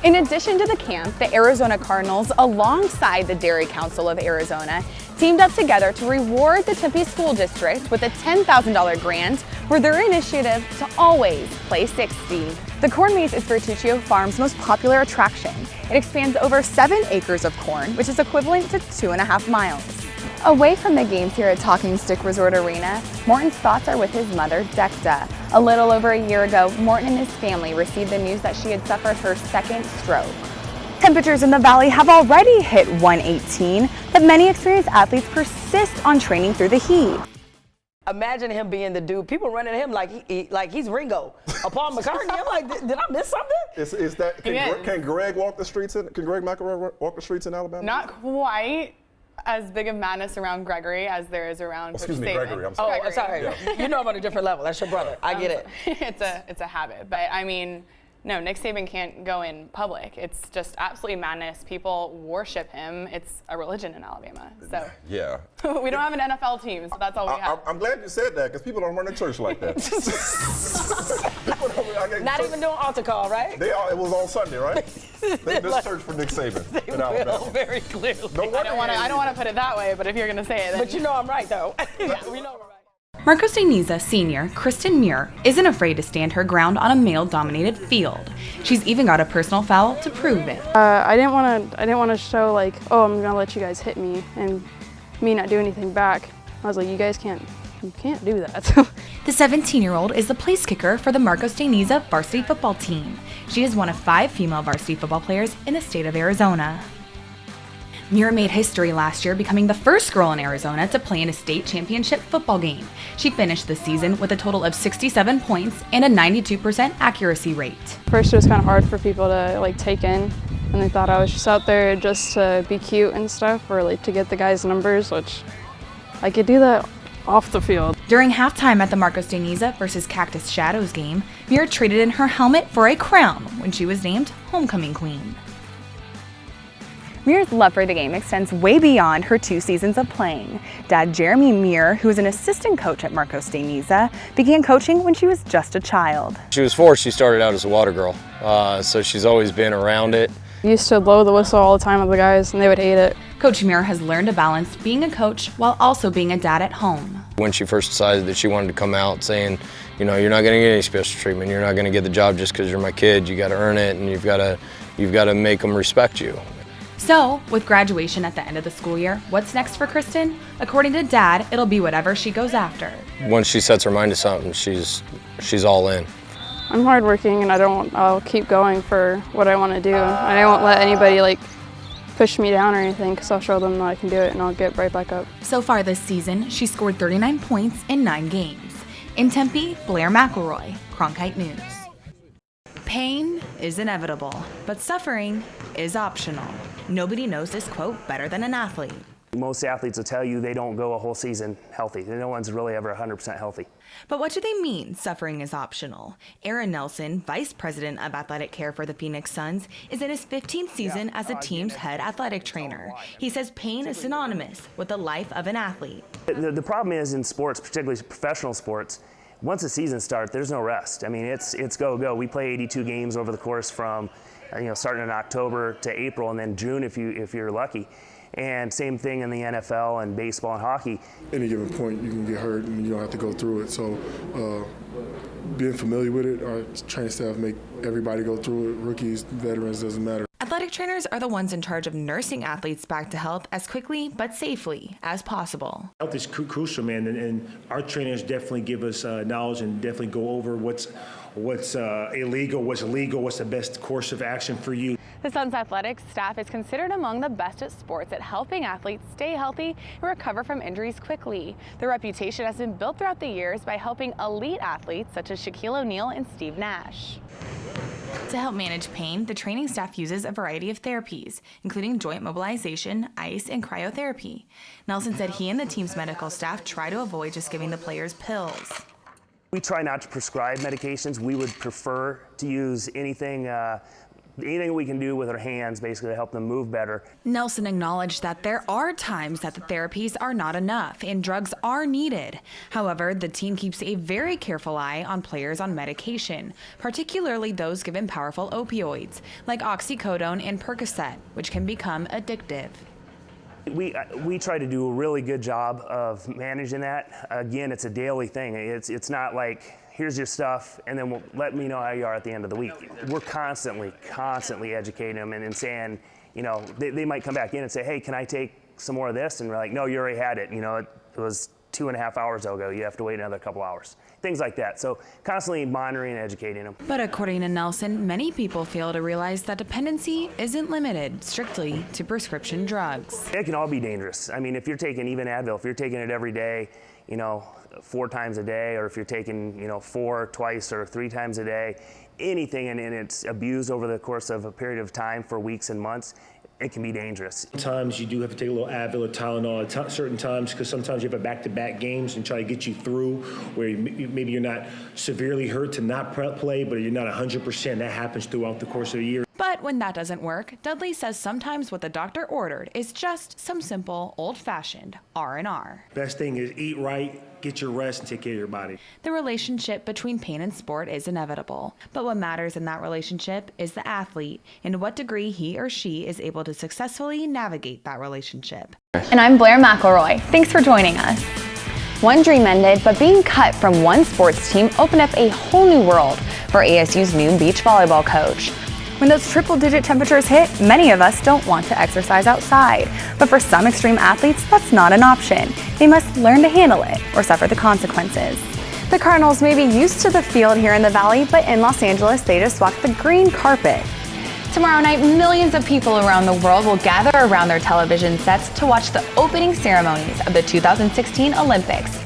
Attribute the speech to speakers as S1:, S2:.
S1: In addition to the camp, the Arizona Cardinals, alongside the Dairy Council of Arizona, teamed up together to reward the Tempe School District with a $10,000 grant for their initiative to always play 60. The corn maze is Bertuccio Farm's most popular attraction. It expands over 7 acres of corn, which is equivalent to 2.5 miles. Away from the games here at Talking Stick Resort Arena, Morton's thoughts are with his mother, Decta. A little over a year ago, Morton and his family received the news that she had suffered her second stroke. Temperatures in the valley have already hit 118, but many experienced athletes persist on training through the heat.
S2: Imagine him being the dude. People running at him like he's Ringo, Paul McCartney. I'm like, did I miss something?
S3: Is that can Greg walk the streets? Can Greg McElroy walk the streets in Alabama?
S1: Not quite as big of madness around Gregory as there is around.
S3: Excuse me, Gregory. I'm sorry.
S2: Oh, sorry. Yeah. You know I'm on a different level. That's your brother. I get it.
S1: It's a habit, but I mean, no, Nick Saban can't go in public. It's just absolutely madness. People worship him. It's a religion in Alabama. So
S3: yeah,
S1: we don't have an NFL team, so that's all we have.
S3: I'm glad you said that because people don't run a church like that.
S2: Not even doing altar call, right?
S3: It was on Sunday, right? This church for Nick Saban in Alabama.
S2: Very clearly.
S1: I don't want to put it that way, but if you're going to say it, then
S2: but you know I'm right though. Yeah, we know we're right.
S4: Marcos de Niza senior Kristen Muir isn't afraid to stand her ground on a male-dominated field. She's even got a personal foul to prove it.
S5: I didn't want to show like, oh, I'm gonna let you guys hit me and me not do anything back. I was like, you can't do that.
S4: The 17-year-old is the place kicker for the Marcos de Niza varsity football team. She is one of 5 female varsity football players in the state of Arizona. Muir made history last year, becoming the first girl in Arizona to play in a state championship football game. She finished the season with a total of 67 points and a 92% accuracy rate.
S5: First, it was kind of hard for people to like take in, and they thought I was just out there just to be cute and stuff, or like to get the guys' numbers, which I could do that off the field.
S4: During halftime at the Marcos de Niza versus Cactus Shadows game, Muir traded in her helmet for a crown when she was named homecoming queen.
S1: Muir's love for the game extends way beyond her 2 seasons of playing. Dad Jeremy Muir, who is an assistant coach at Marcos de Niza, began coaching when she was just a child.
S6: She was 4, she started out as a water girl, so she's always been around it.
S5: I used to blow the whistle all the time with the guys, and they would hate it.
S4: Coach Muir has learned to balance being a coach while also being a dad at home.
S6: When she first decided that she wanted to come out saying, you know, you're not going to get any special treatment, you're not going to get the job just because you're my kid, you got to earn it, and you've got to make them respect you.
S4: So, with graduation at the end of the school year, what's next for Kristen? According to Dad, it'll be whatever she goes after.
S6: Once she sets her mind to something, she's all in.
S5: I'm hardworking, and I'll keep going for what I want to do. I won't let anybody like push me down or anything, because I'll show them that I can do it, and I'll get right back up.
S4: So far this season, she scored 39 points in 9 games. In Tempe, Blair McElroy, Cronkite News. Pain is inevitable, but suffering is optional. Nobody knows this quote better than an athlete.
S7: Most athletes will tell you they don't go a whole season healthy. No one's really ever 100% healthy.
S4: But what do they mean, suffering is optional? Aaron Nelson, Vice President of Athletic Care for the Phoenix Suns, is in his 15th season as the team's head athletic trainer. He says pain is synonymous with the life of an athlete.
S7: The problem is in sports, particularly professional sports, once the season starts, there's no rest. I mean, it's go. We play 82 games over the course from starting in October to April, and then June if you're lucky. And same thing in the NFL and baseball and hockey.
S8: Any given point, you can get hurt and you don't have to go through it. So being familiar with it, our training staff make everybody go through it. Rookies, veterans, doesn't matter.
S4: Athletic trainers are the ones in charge of nursing athletes back to health as quickly but safely as possible.
S9: Health is crucial, man, and our trainers definitely give us knowledge and definitely go over what's illegal, what's legal, what's the best course of action for you.
S1: The Suns athletics staff is considered among the best at sports at helping athletes stay healthy and recover from injuries quickly. Their reputation has been built throughout the years by helping elite athletes such as Shaquille O'Neal and Steve Nash.
S4: To help manage pain, the training staff uses a variety of therapies, including joint mobilization, ice, and cryotherapy. Nelson said he and the team's medical staff try to avoid just giving the players pills.
S7: We try not to prescribe medications. We would prefer to use anything anything we can do with our hands basically to help them move better.
S4: Nelson acknowledged that there are times that the therapies are not enough and drugs are needed. However, the team keeps a very careful eye on players on medication, particularly those given powerful opioids like oxycodone and Percocet, which can become addictive.
S7: We try to do a really good job of managing that. Again, it's a daily thing. It's not like, here's your stuff, and then let me know how you are at the end of the week. We're constantly educating them and saying, you know, they might come back in and say, hey, can I take some more of this? And we're like, no, you already had it. You know, it was 2.5 hours ago. You have to wait another couple hours. Things like that. So constantly monitoring and educating them.
S4: But according to Nelson, many people fail to realize that dependency isn't limited strictly to prescription drugs.
S7: It can all be dangerous. I mean, if you're taking even Advil, if you're taking it every day, you know, 4 times a day, or if you're taking, you know, 4 twice or 3 times a day, anything, and it's abused over the course of a period of time for weeks and months, it can be dangerous.
S9: Sometimes you do have to take a little Advil or Tylenol at certain times, because sometimes you have a back-to-back games and try to get you through where maybe you're not severely hurt to not play, but you're not 100%. That happens throughout the course of the year.
S4: But when that doesn't work, Dudley says sometimes what the doctor ordered is just some simple, old-fashioned R&R.
S9: Best thing is eat right, get your rest, and take care of your body.
S4: The relationship between pain and sport is inevitable, but what matters in that relationship is the athlete and what degree he or she is able to successfully navigate that relationship.
S1: And I'm Blair McElroy. Thanks for joining us. One dream ended, but being cut from one sports team opened up a whole new world for ASU's new beach volleyball coach. When those triple-digit temperatures hit, many of us don't want to exercise outside. But for some extreme athletes, that's not an option. They must learn to handle it or suffer the consequences. The Cardinals may be used to the field here in the Valley, but in Los Angeles, they just walked the green carpet. Tomorrow night, millions of people around the world will gather around their television sets to watch the opening ceremonies of the 2016 Olympics